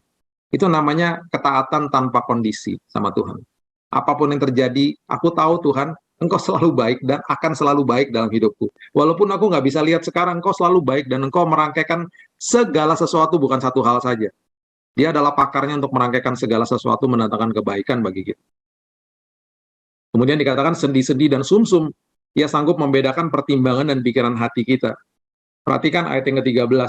Speaker 1: Itu namanya ketaatan tanpa kondisi sama Tuhan. Apapun yang terjadi, aku tahu Tuhan, Engkau selalu baik dan akan selalu baik dalam hidupku. Walaupun aku nggak bisa lihat sekarang, Engkau selalu baik dan Engkau merangkaikan segala sesuatu, bukan satu hal saja. Dia adalah pakarnya untuk merangkaikan segala sesuatu, mendatangkan kebaikan bagi kita. Kemudian dikatakan sendi-sendi dan sumsum, ia sanggup membedakan pertimbangan dan pikiran hati kita. Perhatikan ayat yang ke-13.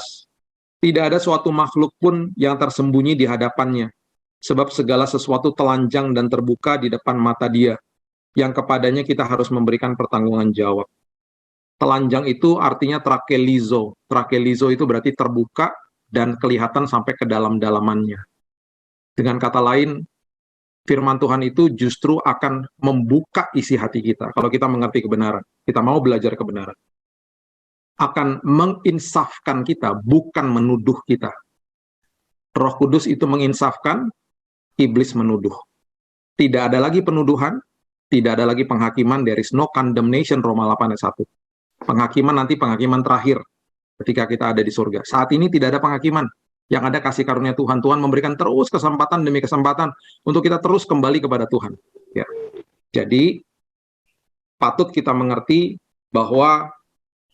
Speaker 1: Tidak ada suatu makhluk pun yang tersembunyi di hadapannya, sebab segala sesuatu telanjang dan terbuka di depan mata Dia, yang kepadanya kita harus memberikan pertanggungan jawab. Telanjang itu artinya trakelizo. Trakelizo itu berarti terbuka dan kelihatan sampai ke dalam-dalamannya. Dengan kata lain, firman Tuhan itu justru akan membuka isi hati kita. Kalau kita mengerti kebenaran, kita mau belajar kebenaran. Akan menginsafkan kita, bukan menuduh kita. Roh Kudus itu menginsafkan, iblis menuduh. Tidak ada lagi penuduhan, tidak ada lagi penghakiman, there is no condemnation, Roma 8 ayat 1. Penghakiman nanti penghakiman terakhir ketika kita ada di surga. Saat ini tidak ada penghakiman. Yang ada kasih karunia Tuhan. Tuhan memberikan terus kesempatan demi kesempatan untuk kita terus kembali kepada Tuhan. Ya. Jadi patut kita mengerti bahwa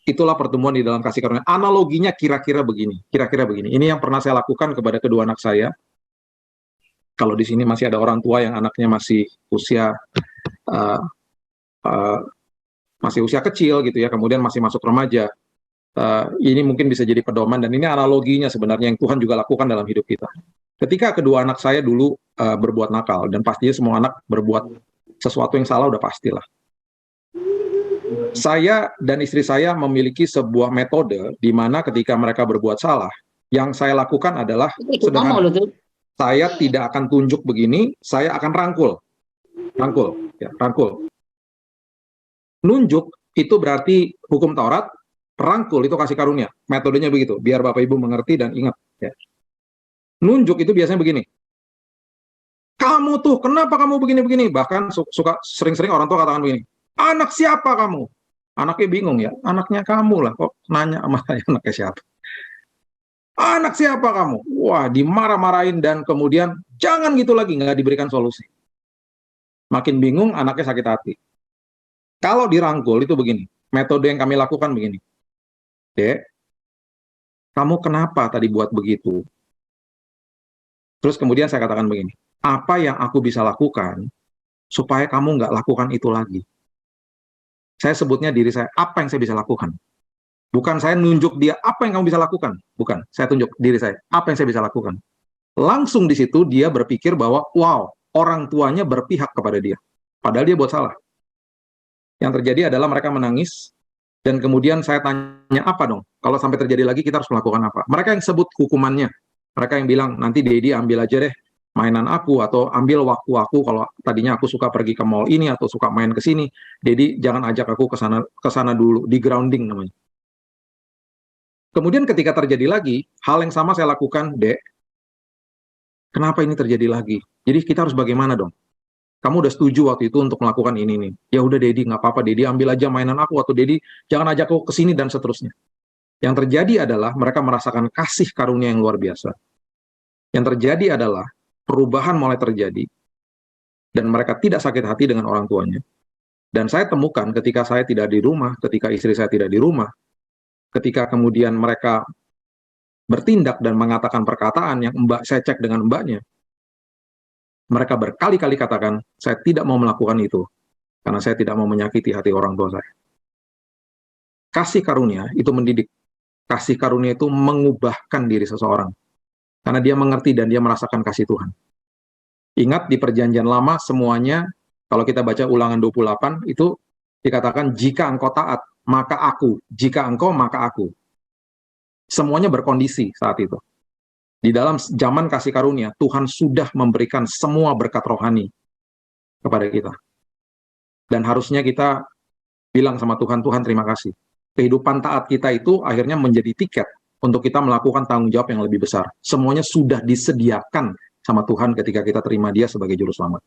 Speaker 1: itulah pertemuan di dalam kasih karunia. Analoginya kira-kira begini. Kira-kira begini. Ini yang pernah saya lakukan kepada kedua anak saya. Kalau di sini masih ada orang tua yang anaknya masih usia masih usia kecil gitu ya, kemudian masih masuk remaja, ini mungkin bisa jadi pedoman, dan ini analoginya sebenarnya yang Tuhan juga lakukan dalam hidup kita. Ketika kedua anak saya dulu berbuat nakal, dan pastinya semua anak berbuat sesuatu yang salah udah pastilah. Saya dan istri saya memiliki sebuah metode di mana ketika mereka berbuat salah, yang saya lakukan adalah sederhana. Saya tidak akan tunjuk begini, saya akan rangkul. Rangkul. Nunjuk itu berarti hukum Taurat, rangkul itu kasih karunia. Metodenya begitu, biar Bapak Ibu mengerti dan ingat. Ya. Nunjuk itu biasanya begini. Kamu tuh, kenapa kamu begini-begini? Bahkan suka sering-sering orang tua katakan begini. Anak siapa kamu? Anaknya bingung ya, anaknya kamu lah. Kok nanya sama saya anaknya siapa? Anak siapa kamu? Wah, dimarah-marahin dan kemudian jangan gitu lagi, nggak diberikan solusi. Makin bingung, anaknya sakit hati. Kalau dirangkul itu begini, metode yang kami lakukan begini. Dek, kamu kenapa tadi buat begitu? Terus kemudian saya katakan begini, apa yang aku bisa lakukan supaya kamu nggak lakukan itu lagi? Saya sebutnya diri saya, apa yang saya bisa lakukan? Bukan saya nunjuk dia, apa yang kamu bisa lakukan? Bukan, saya tunjuk diri saya, apa yang saya bisa lakukan? Langsung di situ dia berpikir bahwa, wow, orang tuanya berpihak kepada dia. Padahal dia buat salah. Yang terjadi adalah mereka menangis, dan kemudian saya tanya, apa dong? Kalau sampai terjadi lagi, kita harus melakukan apa? Mereka yang sebut hukumannya. Mereka yang bilang, nanti Dedi ambil aja deh mainan aku, atau ambil waktu aku, kalau tadinya aku suka pergi ke mall ini, atau suka main ke sini, Dedi jangan ajak aku ke sana dulu, di grounding namanya. Kemudian ketika terjadi lagi, hal yang sama saya lakukan, Dek, kenapa ini terjadi lagi? Jadi kita harus bagaimana dong? Kamu udah setuju waktu itu untuk melakukan ini nih. Ya udah Dedi, nggak apa-apa Dedi, ambil aja mainan aku, atau Dedi jangan ajak aku ke sini, dan seterusnya. Yang terjadi adalah mereka merasakan kasih karunia yang luar biasa. Yang terjadi adalah perubahan mulai terjadi, dan mereka tidak sakit hati dengan orang tuanya. Dan saya temukan ketika saya tidak di rumah, ketika istri saya tidak di rumah, ketika kemudian mereka bertindak dan mengatakan perkataan yang saya cek dengan mbaknya, mereka berkali-kali katakan, saya tidak mau melakukan itu, karena saya tidak mau menyakiti hati orang tua saya. Kasih karunia itu mendidik. kasih karunia itu mengubahkan diri seseorang. Karena dia mengerti dan dia merasakan kasih Tuhan. Ingat di perjanjian lama semuanya, kalau kita baca Ulangan 28, itu dikatakan jika engkau taat, maka aku. Jika engkau, maka aku. Semuanya berkondisi saat itu. Di dalam zaman kasih karunia, Tuhan sudah memberikan semua berkat rohani kepada kita. Dan harusnya kita bilang sama Tuhan, Tuhan terima kasih. Kehidupan taat kita itu akhirnya menjadi tiket untuk kita melakukan tanggung jawab yang lebih besar. Semuanya sudah disediakan sama Tuhan ketika kita terima Dia sebagai juru selamat.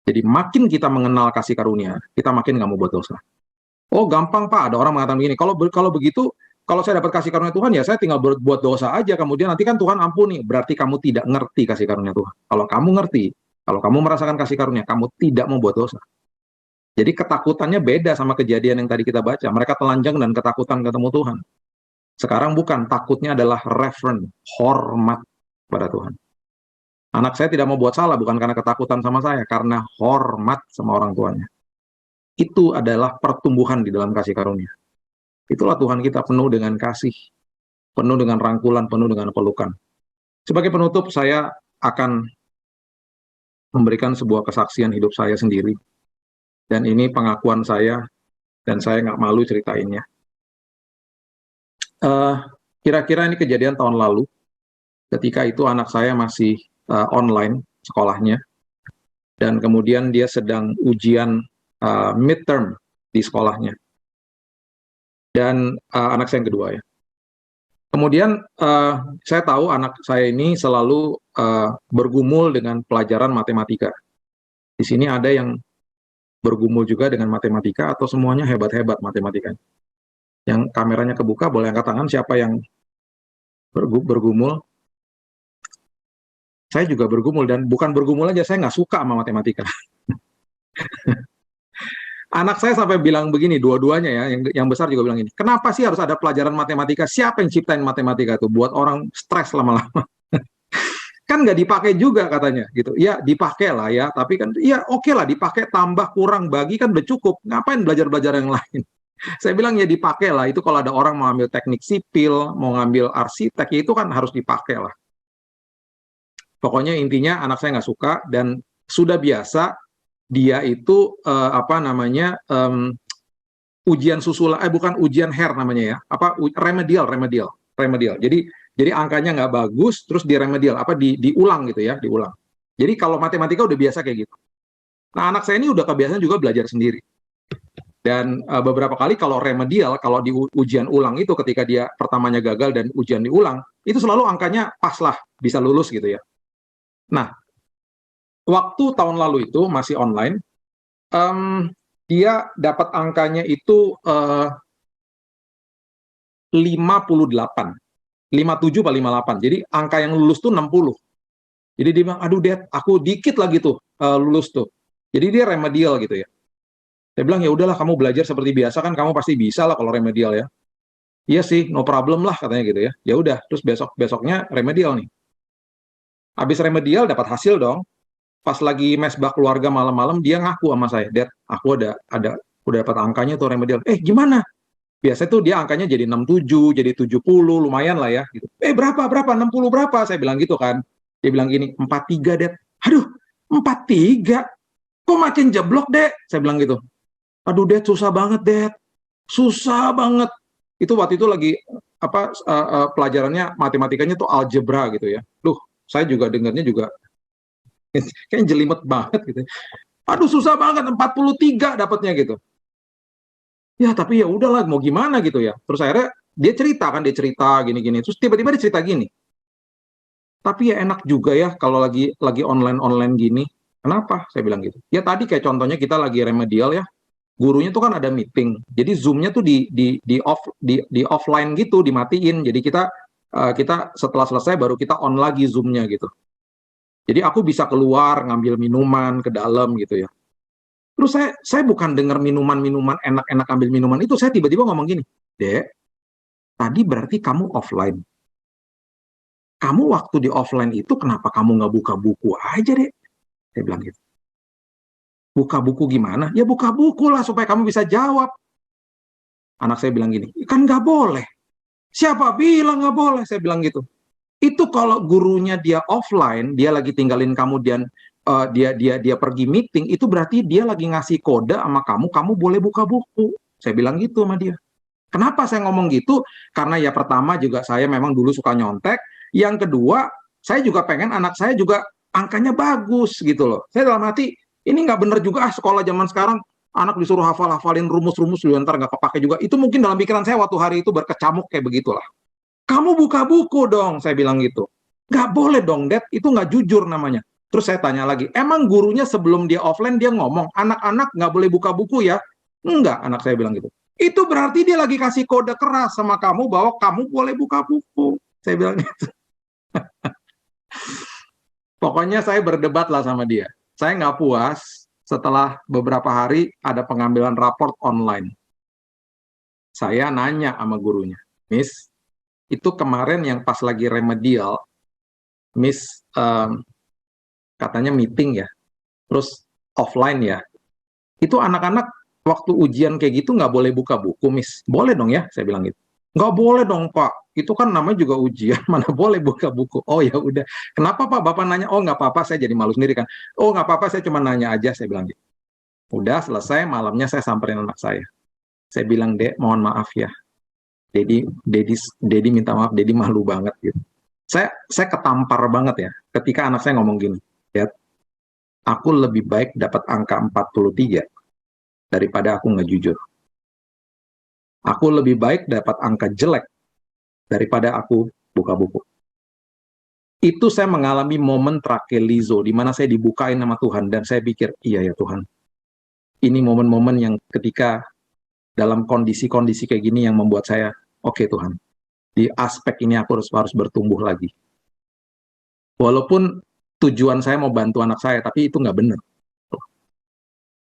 Speaker 1: Jadi makin kita mengenal kasih karunia, kita makin nggak mau buat dosa. Oh gampang Pak, ada orang mengatakan begini, kalau begitu, kalau saya dapat kasih karunia Tuhan, ya saya tinggal buat dosa aja, kemudian nanti kan Tuhan ampuni. Berarti kamu tidak ngerti kasih karunia Tuhan. Kalau kamu ngerti, kalau kamu merasakan kasih karunia, kamu tidak mau buat dosa. Jadi ketakutannya beda sama kejadian yang tadi kita baca. Mereka telanjang dan ketakutan ketemu Tuhan. Sekarang bukan, takutnya adalah reverent, hormat pada Tuhan. Anak saya tidak mau buat salah, bukan karena ketakutan sama saya, karena hormat sama orang tuanya. Itu adalah pertumbuhan di dalam kasih karunia. Itulah Tuhan kita, penuh dengan kasih, penuh dengan rangkulan, penuh dengan pelukan. Sebagai penutup, saya akan memberikan sebuah kesaksian hidup saya sendiri. Dan ini pengakuan saya, dan saya nggak malu ceritainnya. Kira-kira ini kejadian tahun lalu, ketika itu anak saya masih online sekolahnya, dan kemudian dia sedang ujian midterm di sekolahnya. Dan anak saya yang kedua ya. Kemudian saya tahu anak saya ini selalu bergumul dengan pelajaran matematika. Di sini ada yang bergumul juga dengan matematika atau semuanya hebat-hebat matematika. Yang kameranya kebuka, boleh angkat tangan siapa yang bergumul. Saya juga bergumul, dan bukan bergumul aja, saya nggak suka sama matematika. Anak saya sampai bilang begini, dua-duanya ya, yang besar juga bilang ini, kenapa sih harus ada pelajaran matematika? Siapa yang ciptain matematika itu? Buat orang stres lama-lama. Kan nggak dipakai juga katanya, gitu. Ya dipakai lah ya, tapi kan, ya oke lah dipakai, tambah kurang bagi kan udah cukup. Ngapain belajar-belajar yang lain? Saya bilang ya dipakai lah, itu kalau ada orang mau ambil teknik sipil, mau ngambil arsitek, ya itu kan harus dipakai lah. Pokoknya intinya anak saya nggak suka, dan sudah biasa dia itu ujian susulan, bukan ujian HER namanya ya, remedial. Jadi angkanya nggak bagus, terus di remedial, diulang gitu ya, diulang. Jadi kalau matematika udah biasa kayak gitu. Nah anak saya ini udah kebiasaan juga belajar sendiri. Dan beberapa kali kalau remedial, kalau di ujian ulang itu ketika dia pertamanya gagal dan ujian diulang, itu selalu angkanya pas lah, bisa lulus gitu ya. Nah, waktu tahun lalu itu masih online, dia dapat angkanya itu 58, 57 atau 58. Jadi angka yang lulus tuh 60. Jadi dia bilang, aduh Dad, aku dikit lagi tuh lulus tuh. Jadi dia remedial gitu ya. Saya bilang, ya udahlah kamu belajar seperti biasa kan, kamu pasti bisa lah kalau remedial ya. Iya sih, no problem lah katanya gitu ya. Ya udah, terus besoknya remedial nih. Habis remedial dapat hasil dong. Pas lagi mesbah keluarga malam-malam, dia ngaku sama saya, Dad, aku udah dapat angkanya tuh remedial. Gimana? Biasanya tuh dia angkanya jadi 67, jadi 70, lumayan lah ya. Gitu. Berapa? 60 berapa? Saya bilang gitu kan. Dia bilang gini, 43, Dad. Aduh, 43? Kok makin jeblok, Dad? Saya bilang gitu. Aduh, Dad, susah banget, Dad. Susah banget. Itu waktu itu lagi, pelajarannya, matematikanya tuh algebra gitu ya. Duh, saya juga dengarnya juga kayak jelimet banget gitu. Aduh susah banget, 43 dapatnya gitu. Ya tapi ya udahlah, mau gimana gitu ya. Terus akhirnya dia cerita gini-gini. Terus tiba-tiba dia cerita gini. Tapi ya enak juga ya kalau lagi online gini. Kenapa? Saya bilang gitu. Ya tadi kayak contohnya kita lagi remedial ya. Gurunya tuh kan ada meeting. Jadi Zoom-nya tuh di offline gitu, dimatiin. Jadi kita setelah selesai baru kita on lagi Zoom-nya gitu. Jadi aku bisa keluar ngambil minuman ke dalam gitu ya. Terus saya bukan dengar minuman enak-enak ambil minuman itu, saya tiba-tiba ngomong gini, Dek, tadi berarti kamu offline. Kamu waktu di offline itu kenapa kamu nggak buka buku aja, Dek? Saya bilang gitu. Buka buku gimana? Ya buka buku lah supaya kamu bisa jawab. Anak saya bilang gini, kan nggak boleh. Siapa bilang nggak boleh? Saya bilang gitu. Itu kalau gurunya dia offline, dia lagi tinggalin kamu dan dia pergi meeting, itu berarti dia lagi ngasih kode sama kamu boleh buka buku. Saya bilang gitu sama dia. Kenapa saya ngomong gitu? Karena ya pertama juga saya memang dulu suka nyontek, yang kedua saya juga pengen anak saya juga angkanya bagus gitu loh. Saya dalam hati ini nggak bener juga sekolah zaman sekarang anak disuruh hafalin rumus-rumus lu ntar nggak kepake juga. Itu mungkin dalam pikiran saya waktu hari itu berkecamuk kayak begitulah. Kamu buka buku dong, saya bilang gitu. Nggak boleh dong, Dad, itu nggak jujur namanya. Terus saya tanya lagi, emang gurunya sebelum dia offline dia ngomong, anak-anak nggak boleh buka buku ya? Enggak, anak saya bilang gitu. Itu berarti dia lagi kasih kode keras sama kamu bahwa kamu boleh buka buku. Saya bilang gitu. Pokoknya saya berdebat lah sama dia. Saya nggak puas setelah beberapa hari ada pengambilan raport online. Saya nanya sama gurunya, Miss, itu kemarin yang pas lagi remedial, Miss katanya meeting ya, terus offline ya. Itu anak-anak waktu ujian kayak gitu nggak boleh buka buku, Miss. Boleh dong ya, saya bilang gitu. Nggak boleh dong, Pak. Itu kan namanya juga ujian, mana boleh buka buku. Oh ya udah. Kenapa Pak? Bapak nanya. Oh nggak apa-apa, saya jadi malu sendiri kan. Oh nggak apa-apa, saya cuma nanya aja, saya bilang gitu. Udah selesai, malamnya saya samperin anak saya. Saya bilang, Dek, mohon maaf ya. Dedi minta maaf, Dedi malu banget gitu. Saya ketampar banget ya ketika anak saya ngomong gini, ya, aku lebih baik dapat angka 43 daripada aku nggak jujur. Aku lebih baik dapat angka jelek daripada aku buka buku. Itu saya mengalami momen trakelizo, di mana saya dibukain sama Tuhan, dan saya pikir, iya ya Tuhan, ini momen-momen yang ketika dalam kondisi-kondisi kayak gini yang membuat saya, oke Tuhan, di aspek ini aku harus bertumbuh lagi. Walaupun tujuan saya mau bantu anak saya, tapi itu nggak benar.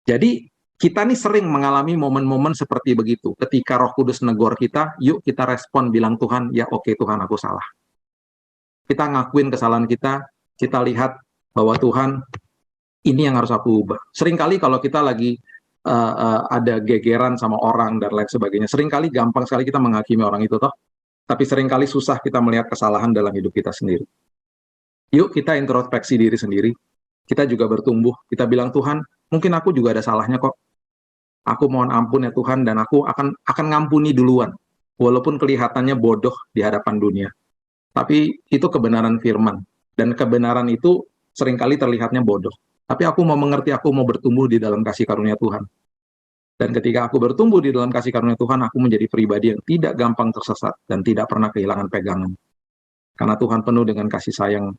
Speaker 1: Jadi kita nih sering mengalami momen-momen seperti begitu. Ketika Roh Kudus negor kita, yuk kita respon bilang Tuhan, ya oke Tuhan aku salah. Kita ngakuin kesalahan kita lihat bahwa Tuhan ini yang harus aku ubah. Seringkali kalau kita lagi ada gegeran sama orang dan lain sebagainya, seringkali gampang sekali kita menghakimi orang itu toh, tapi seringkali susah kita melihat kesalahan dalam hidup kita sendiri. Yuk kita introspeksi diri sendiri, kita juga bertumbuh, kita bilang Tuhan, mungkin aku juga ada salahnya kok. Aku mohon ampun ya Tuhan, dan aku akan ngampuni duluan, walaupun kelihatannya bodoh di hadapan dunia. Tapi itu kebenaran firman, dan kebenaran itu seringkali terlihatnya bodoh. Tapi aku mau mengerti, aku mau bertumbuh di dalam kasih karunia Tuhan. Dan ketika aku bertumbuh di dalam kasih karunia Tuhan, aku menjadi pribadi yang tidak gampang tersesat dan tidak pernah kehilangan pegangan. Karena Tuhan penuh dengan kasih sayang,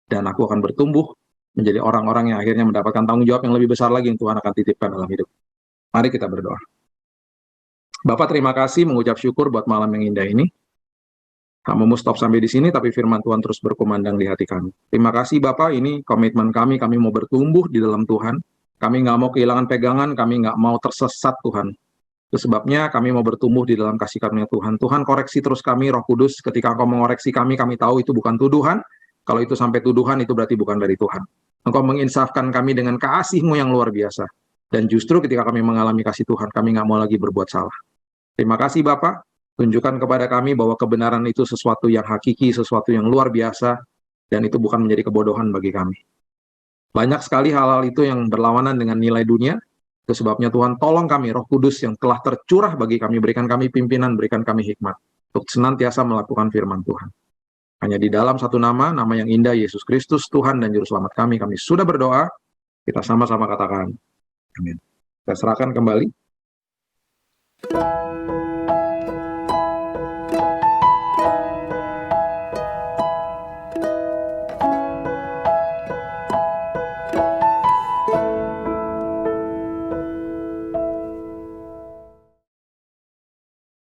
Speaker 1: dan aku akan bertumbuh menjadi orang-orang yang akhirnya mendapatkan tanggung jawab yang lebih besar lagi yang Tuhan akan titipkan dalam hidup. Mari kita berdoa. Bapak terima kasih, mengucap syukur buat malam yang indah ini. Kamu mau stop sampai di sini, tapi firman Tuhan terus berkumandang di hati kami. Terima kasih Bapak, ini komitmen kami mau bertumbuh di dalam Tuhan. Kami nggak mau kehilangan pegangan, kami nggak mau tersesat Tuhan. Itu sebabnya kami mau bertumbuh di dalam kasih karunia Tuhan. Tuhan koreksi terus kami, Roh Kudus. Ketika Engkau mengoreksi kami tahu itu bukan tuduhan. Kalau itu sampai tuduhan, itu berarti bukan dari Tuhan. Engkau menginsafkan kami dengan kasih-Mu yang luar biasa. Dan justru ketika kami mengalami kasih Tuhan, kami nggak mau lagi berbuat salah. Terima kasih Bapak. Tunjukkan kepada kami bahwa kebenaran itu sesuatu yang hakiki, sesuatu yang luar biasa, dan itu bukan menjadi kebodohan bagi kami. Banyak sekali hal-hal itu yang berlawanan dengan nilai dunia. Itu sebabnya Tuhan tolong kami, Roh Kudus yang telah tercurah bagi kami, berikan kami pimpinan, berikan kami hikmat, untuk senantiasa melakukan firman Tuhan. Hanya di dalam satu nama yang indah, Yesus Kristus, Tuhan dan Juru Selamat kami sudah berdoa, kita sama-sama katakan, amin. Kita serahkan kembali.